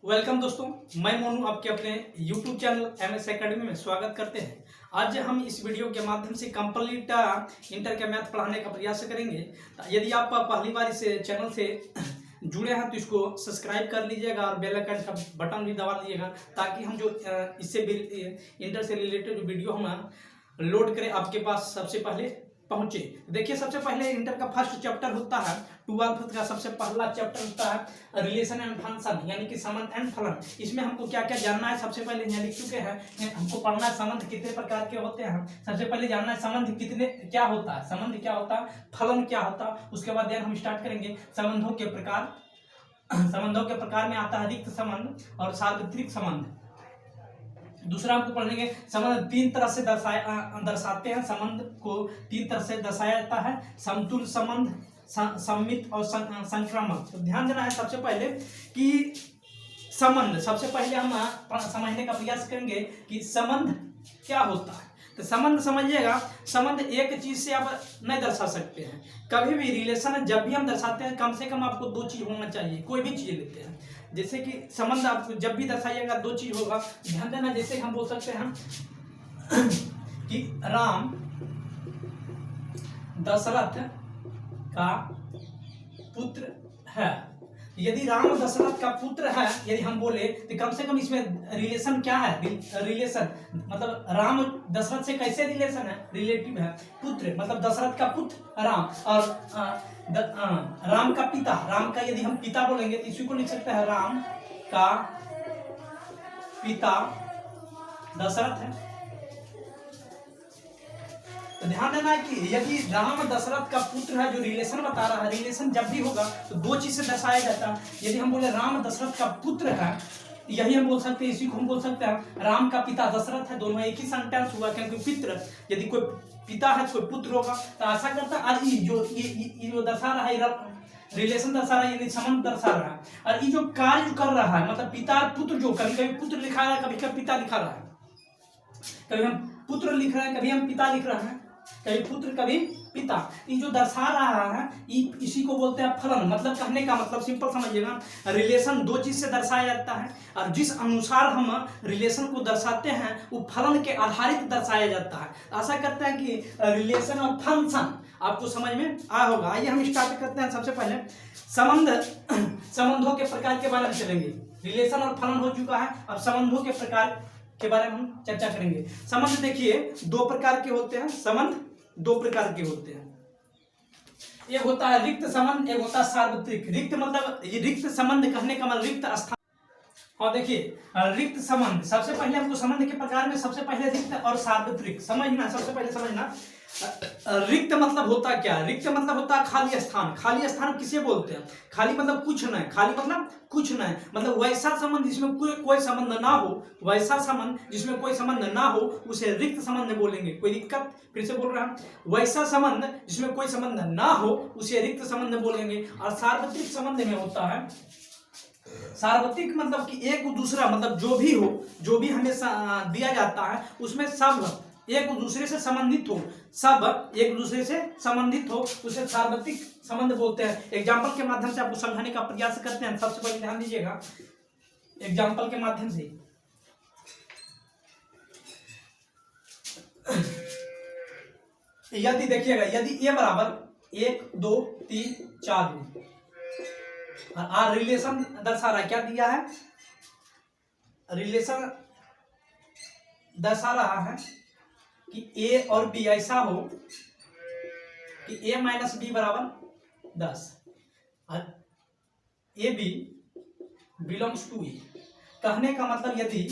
Welcome दोस्तों, मैं मोनू आपके अपने YouTube चैनल MS एकेडमी में स्वागत करते हैं। आज हम इस वीडियो के माध्यम से कंप्लीट इंटर का मैथ पढ़ाने का प्रयास करेंगे। यदि आप पहली बार इस चैनल से जुड़े हैं तो इसको सब्सक्राइब कर लीजिएगा और बेल आइकन का बटन भी दबा लीजिएगा ताकि हम जो इससे इंटर से रिलेटेड जो वीडियो हम लोड करें आपके पास सबसे पहले पहुंचे। देखिए, सबसे पहले इंटर का फर्स्ट चैप्टर होता है 12th का सबसे पहला चैप्टर होता है रिलेशन एंड फंक्शन, यानी कि संबंध एंड फलन। इसमें हमको क्या क्या जानना है, सबसे पहले यहाँ लिख चुके हैं। हमको पढ़ना है संबंध कितने प्रकार के होते हैं। सबसे पहले जानना है संबंध कितने क्या होता है, संबंध क्या होता है, फलन क्या होता है। उसके बाद हम स्टार्ट करेंगे संबंधों के प्रकार। संबंधों के प्रकार में आता है रिक्त संबंध और सार्वत्रिक संबंध। दूसरा हमको पढ़ेंगे संबंध तीन तरह से दर्शाते हैं। संबंध को तीन तरह से दर्शाया जाता है, समतुल्य संबंध, सममित और संक्रामक। तो ध्यान देना है सबसे पहले कि संबंध, सबसे पहले हम समझने का प्रयास करेंगे कि संबंध क्या होता है। तो संबंध समझिएगा, संबंध एक चीज से आप नहीं दर्शा सकते हैं। कभी भी रिलेशन जब भी हम दर्शाते हैं कम से कम आपको दो चीज होना चाहिए। कोई भी चीज लेते हैं, जैसे कि संबंध आपको जब भी दर्शाइएगा दो चीज होगा। ध्यान देना, जैसे हम बोल सकते हैं कि राम दशरथ का पुत्र है। यदि राम दशरथ का पुत्र है, यदि हम बोले तो कम से कम इसमें रिलेशन क्या है, रिलेशन मतलब राम दशरथ से कैसे रिलेशन है, रिलेटिव है। पुत्र मतलब दशरथ का पुत्र राम, और राम का पिता, राम का यदि हम पिता बोलेंगे तो इसी को लिख सकते हैं राम का पिता दशरथ है। तो ध्यान देना है कि यदि राम दशरथ का पुत्र है, जो रिलेशन बता रहा है, रिलेशन जब भी होगा तो दो चीज से दर्शाया जाता है। यदि हम बोले राम दशरथ का पुत्र है, यही हम बोल सकते हैं, इसी को हम बोल सकते हैं राम का पिता दशरथ है। दोनों एक ही सेंटेंस हुआ, क्योंकि पित्र, यदि कोई पिता है तो कोई पुत्र होगा। तो ऐसा करता है, और ये जो दर्शा रहा है, रिलेशन दर्शा रहा है, संबंध दर्शा रहा है। और ये जो कार्य कर रहा है, मतलब पिता और पुत्र, जो कभी कभी पुत्र लिखा रहा है, कभी कभी पिता लिखा रहा है, कभी हम पुत्र लिख रहे हैं, कभी हम पिता लिख रहे हैं, कभी पुत्र कभी पिता। ये जो दर्शा रहा है इसी को बोलते हैं फलन। मतलब कहने का मतलब सिंपल समझिएगा, रिलेशन दो चीज से दर्शाया जाता है, और जिस अनुसार हम रिलेशन को दर्शाते हैं वो फलन के आधारित दर्शाया जाता है। आशा करते हैं कि रिलेशन और फंक्शन आपको समझ में आया होगा। आइए हम स्टार्ट करते हैं। सबसे पहले संबंधों के प्रकार के बारे में चलेंगे। रिलेशन और फलन हो चुका है, अब संबंधों के प्रकार के बारे में हम चर्चा करेंगे। संबंध देखिए दो प्रकार के होते हैं, संबंध दो प्रकार के होते हैं। एक होता है रिक्त संबंध, एक होता है सार्वत्रिक। रिक्त मतलब, ये रिक्त संबंध कहने का मतलब रिक्त स्थान। और देखिए रिक्त संबंध, सबसे पहले हमको संबंध के प्रकार में सबसे पहले रिक्त और सार्वत्रिक समझना। सबसे पहले समझना रिक्त मतलब होता क्या है। रिक्त मतलब होता है खाली स्थान। खाली स्थान किसे बोलते हैं, खाली मतलब कुछ नहीं, खाली मतलब कुछ नहीं, मतलब वैसा संबंध जिसमें कोई संबंध ना हो, वैसा संबंध जिसमें कोई संबंध ना हो उसे रिक्त संबंध बोलेंगे। कोई दिक्कत, फिर से बोल रहा हूं, वैसा संबंध जिसमें कोई संबंध ना हो उसे रिक्त संबंध बोलेंगे। और सार्वत्रिक संबंध में होता है, सार्वत्रिक मतलब कि एक दूसरा, मतलब जो भी हो, जो भी हमें दिया जाता है उसमें सब एक दूसरे से संबंधित हो, सब एक दूसरे से संबंधित हो, उसे सार्वत्रिक संबंध बोलते हैं। एग्जाम्पल के माध्यम से आपको समझाने का प्रयास करते हैं। सबसे पहले ध्यान दीजिएगा, एग्जाम्पल के माध्यम से यदि देखिएगा, यदि ए बराबर 1 2 3 4 और रिलेशन दर्शा रहा है, क्या दिया है, रिलेशन दर्शा रहा है कि ए और बी ऐसा हो कि a माइनस बी बराबर 10 और ए बी बिलोंग्स टू ए। कहने का मतलब, यदि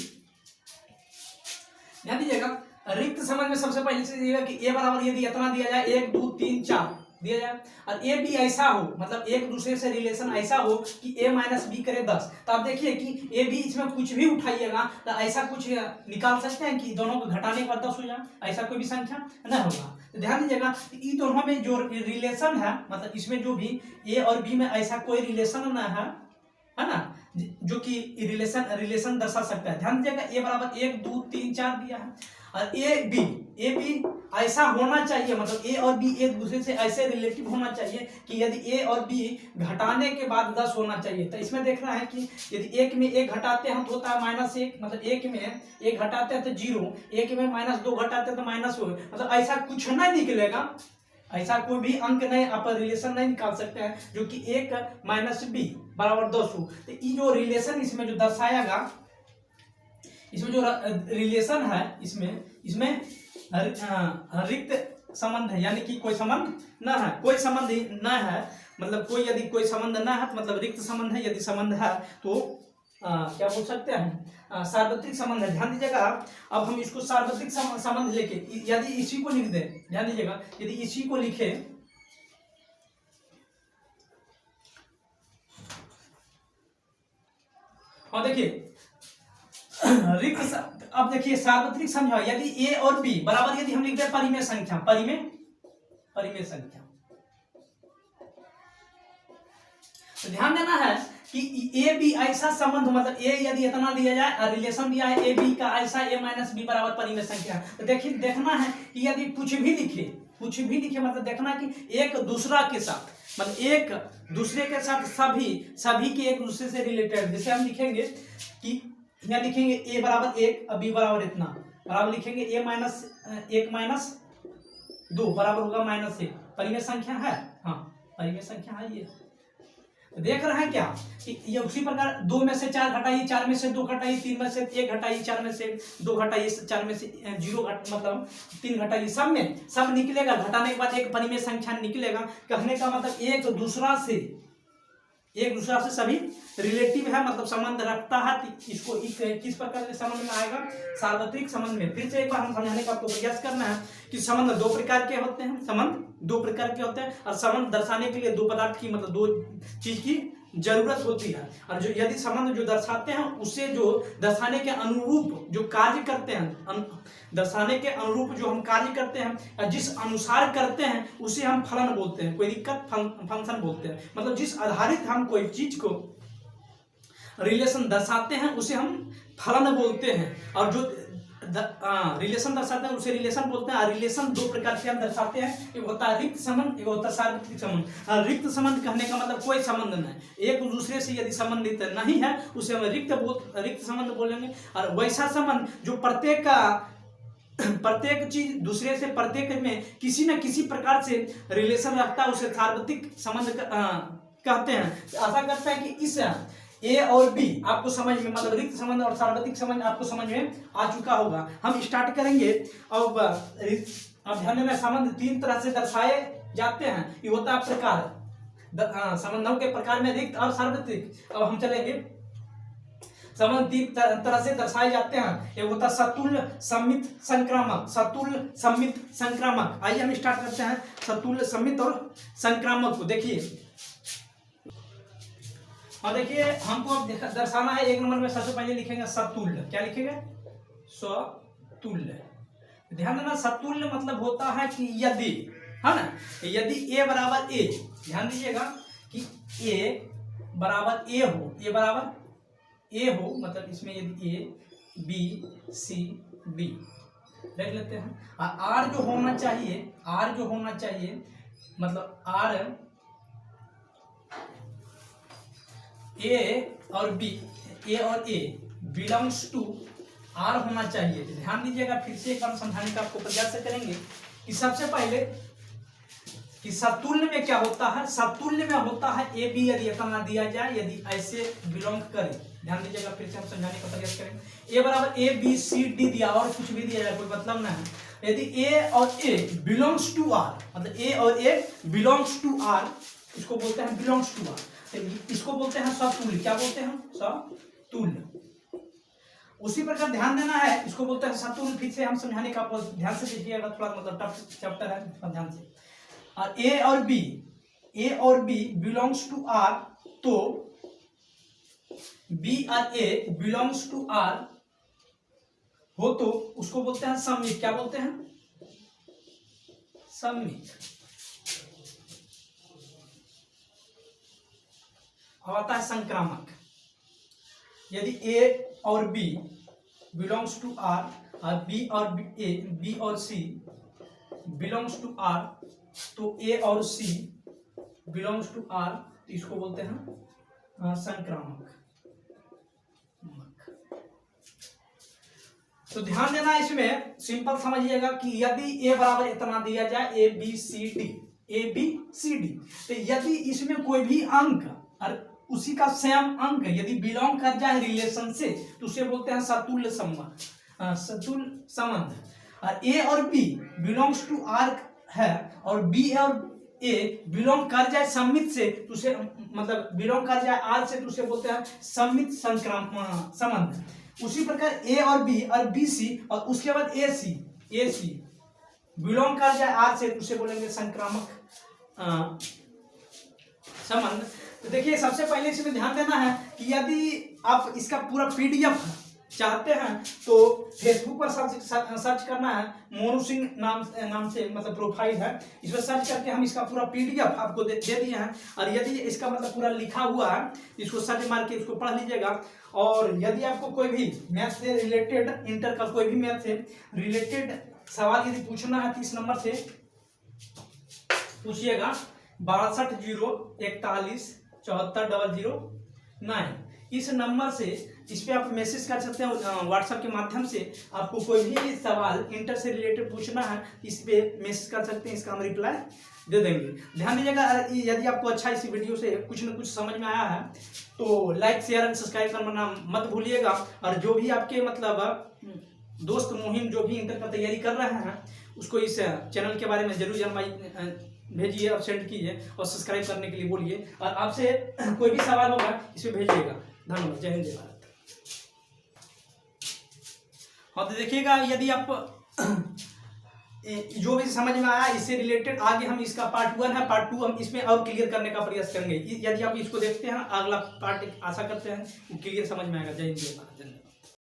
ध्यान दीजिएगा, रिक्त संबंध में सबसे पहले से दिएगा कि a बराबर यदि इतना दिया जाए 1 2 3 4 दिया जाए, और ए बी ऐसा हो, मतलब एक दूसरे से रिलेशन ऐसा हो कि a माइनस बी करे 10। तो आप देखिए कि ए बी इसमें कुछ भी उठाइएगा तो ऐसा कुछ निकाल सकते हैं कि दोनों को घटाने के बाद 10 हो जाए, ऐसा कोई भी संख्या नहीं होगा। तो ध्यान दीजिएगा, इन दोनों में जो रिलेशन है, मतलब इसमें जो भी ए और बी में ऐसा कोई रिलेशन ना है ना, जो कि रिलेशन दर्शा सकता है। ध्यान दीजिएगा ए बराबर 1 2 3 4 दिया है और ए बी ऐसा होना चाहिए, मतलब ए और बी एक दूसरे से ऐसे रिलेटिव होना चाहिए कि यदि ए और बी घटाने के बाद 10 होना चाहिए। तो इसमें देखना है कि यदि एक में एक घटाते हैं तो होता है -1, मतलब एक में एक घटाते हैं तो 0, एक में -2 घटाते हैं तो -1, मतलब ऐसा कुछ नहीं निकलेगा, ऐसा कोई भी अंक नहीं, आप रिलेशन नहीं निकाल सकते हैं जो कि 1 - b बराबर 10 हो। तो ये जो रिलेशन इसमें जो दर्शाएगा, इसमें जो रिलेशन है, इसमें रिक्त संबंध है, यानी कि कोई संबंध न है, कोई संबंध न है, मतलब कोई यदि कोई संबंध न है तो मतलब रिक्त संबंध है, यदि संबंध है तो क्या बोल सकते हैं, सार्वत्रिक संबंध है। ध्यान दीजिएगा, अब हम इसको सार्वत्रिक संबंध लेके यदि इसी को लिख दें, ध्यान दीजिएगा, यदि इसी को लिखे और देखिए रिक्त, अब देखिए सार्वत्रिक समझा, यदि ए और बी बराबर, यदि हम लिख दें परिमेय संख्या, परिमेय संख्या, तो ध्यान देना है कि ए बी ऐसा संबंध, मतलब ए यदि इतना दिया जाए और रिलेशन दिया है ए बी का ऐसा, ए - बी बराबर परिमेय संख्या, तो देखिए देखना है कि यदि कुछ भी लिखे मतलब देखना है कि एक दूसरा के साथ, मतलब एक दूसरे के साथ सभी के एक दूसरे से रिलेटेड, जैसे हम लिखेंगे कि यहाँ लिखेंगे a बराबर 1 और b बराबर इतना, बराबर लिखेंगे a - 1 - 2 बराबर होगा -1, परिमेय संख्या है, हाँ परिमेय संख्या है ये। देख रहे हैं क्या कि ये उसी प्रकार 2 में से 4 घटाइए, 4 में से 2 घटाइए, 3 में से 1 घटाइए, 4 में से 2 घटाइए, 4 में से 0 मतलब 3 घटाइए, सब निकलेगा, घटाने के बाद एक परिमेय संख्या निकलेगा। कहने का मतलब एक दूसरा से सभी रिलेटिव है, मतलब संबंध रखता है। इसको किस प्रकार के संबंध में आएगा, सार्वत्रिक संबंध में। फिर से एक बार हम समझाने का आपको प्रयास करना है कि संबंध दो प्रकार के होते हैं, और संबंध दर्शाने के लिए दो पदार्थ की, मतलब दो चीज की जरूरत होती है। और जो यदि संबंध जो दर्शाते हैं उसे जो दर्शाने के अनुरूप जो कार्य करते हैं, दर्शाने के अनुरूप जो हम कार्य करते हैं, जिस अनुसार करते हैं उसे हम फलन बोलते हैं, कोई दिक्कत फंक्शन बोलते हैं। मतलब जिस आधारित हम कोई चीज को रिलेशन दर्शाते हैं उसे हम फलन बोलते हैं, और जो रिलेशन दर्शाते हैं उसे रिलेशन बोलते हैं। रिलेशन दो प्रकार से हम दर्शाते हैं, एक होता है रिक्त संबंध, एक होता है सार्वत्रिक संबंध। रिक्त संबंध कहने का मतलब कोई संबंध नहीं, एक दूसरे से यदि संबंधित नहीं है उसे हम रिक्त संबंध बोलेंगे। और वैसा संबंध जो प्रत्येक चीज दूसरे से, प्रत्येक में किसी न किसी प्रकार से रिलेशन रखता है उसे सार्वत्रिक संबंध कहते हैं। आशा करता है कि इस ए और बी आपको समझ में, मतलब रिक्त संबंध और सार्वत्रिक संबंध आपको समझ में आ चुका होगा। हम स्टार्ट करेंगे। अब ध्यान देना, संबंध 3 तरह से दर्शाए जाते हैं। ये होता है प्रकार, संबंधों के प्रकार में रिक्त और सार्वत्रिक। अब हम चलेंगे, संबंध 3 तरह से दर्शाए जाते हैं। एक होता है सतुल्य, सम्मित, संक्रामक। सतुल्य, सम्मित, संक्रामक। आइए हम स्टार्ट करते हैं सतुल्य, सम्मित और संक्रामक को। देखिए और देखिए हमको अब दर्शाना है। 1 नंबर में सबसे पहले लिखेंगे सतुल्य। क्या लिखेंगे, सतुल्य। ध्यान देना, सतुल्य मतलब होता है कि यदि, है ना, यदि ए बराबर ए, ध्यान दीजिएगा कि ए बराबर ए हो, ए बराबर ए हो, मतलब इसमें यदि ए बी सी डी देख लेते हैं। और आर जो होना चाहिए, मतलब आर ए और ए बिलोंग्स टू आर होना चाहिए। ध्यान दीजिएगा, फिर से एक बार समझाने का आपको प्रयास करेंगे कि सबसे पहले कि सतुल्य में क्या होता है। सतुल्य में होता है ए बी यदि इतना दिया जाए, यदि ऐसे बिलोंग करे। ध्यान दीजिएगा, फिर से हम समझाने का प्रयास करेंगे। ए बराबर ए बी सी डी दिया और कुछ भी दिया जाए कोई मतलब नहीं। यदि ए और ए बिलोंग्स टू आर, मतलब ए और ए बिलोंग्स टू आर, इसको बोलते हैं बिलोंग्स टू आर। इसको बोलते हैं सतुल्य। क्या बोलते हैं, सतुल्य। उसी प्रकार ध्यान देना है, इसको बोलते हैं सतुल्य। फिर से हम समझाने का ध्यान से देखिएगा, थोड़ा मतलब टफ चैप्टर है, ध्यान से। और ए और बी बिलोंग्स टू आर, तो बी और ए बिलोंग्स टू आर हो तो उसको बोलते हैं सम्मित। क्या बोलते हैं, सम्मित। अब आता है संक्रामक। यदि ए और बी बिलोंग्स टू आर और बी और सी बिलोंग्स टू आर, तो ए और सी बिलोंग्स टू आर, तो इसको बोलते हैं संक्रामक। तो ध्यान देना इसमें, सिंपल समझिएगा कि यदि ए बराबर इतना दिया जाए ए बी सी डी, तो यदि इसमें कोई भी अंक और उसी का सेम अंक यदि बिलोंग कर जाए रिलेशन से, तो उसे बोलते हैं सतुल्य संबंध। और ए और बी बिलोंग्स टू आर है और बी और ए बिलोंग कर जाए सममित से, तो उसे मतलब बिलोंग कर जाए आर से, तो उसे बोलते हैं सममित संबंध। उसी प्रकार ए और बी सी और उसके बाद ए सी बिलोंग कर जाए आर से, तो उसे बोलेंगे संक्रामक संबंध। तो देखिए सबसे पहले इसमें ध्यान देना है कि यदि आप इसका पूरा पीडीएफ चाहते हैं तो फेसबुक पर सर्च करना है, मोनू सिंह नाम से मतलब प्रोफाइल है, इस पर सर्च करके हम इसका पूरा पीडीएफ आपको दे दिए हैं। और यदि इसका मतलब पूरा लिखा हुआ है, इसको सर्च मार के इसको पढ़ लीजिएगा। और यदि आपको कोई भी मैथ से रिलेटेड, इंटर का कोई भी मैथ से रिलेटेड सवाल यदि पूछना है तो इस नंबर से पूछिएगा 620141 इस नंबर से, इस पे आप मैसेज कर सकते हैं व्हाट्सएप के माध्यम से। आपको कोई भी सवाल इंटर से रिलेटेड पूछना है इस पे मैसेज कर सकते हैं, इसका हम रिप्लाई दे देंगे। ध्यान दीजिएगा, यदि आपको अच्छा इस वीडियो से कुछ न कुछ समझ में आया है तो लाइक शेयर एंड सब्सक्राइब करना मत भूलिएगा। और जो भी आपके मतलब दोस्त मुहिम जो भी इंटर का तैयारी कर रहे हैं उसको इस चैनल के बारे में जरूर जानकारी भेजिए और सेंड कीजिए और सब्सक्राइब करने के लिए बोलिए। और आपसे कोई भी सवाल होगा इसे भेजिएगा। धन्यवाद। जय हिंद जय भारत। हाँ तो देखिएगा, यदि आप जो भी समझ में आया इससे रिलेटेड आगे हम इसका पार्ट 1 है, पार्ट 2 हम इसमें और क्लियर करने का प्रयास करेंगे। यदि आप इसको देखते हैं अगला पार्ट आशा करते हैं वो क्लियर समझ में आएगा। जय हिंद जय भारत।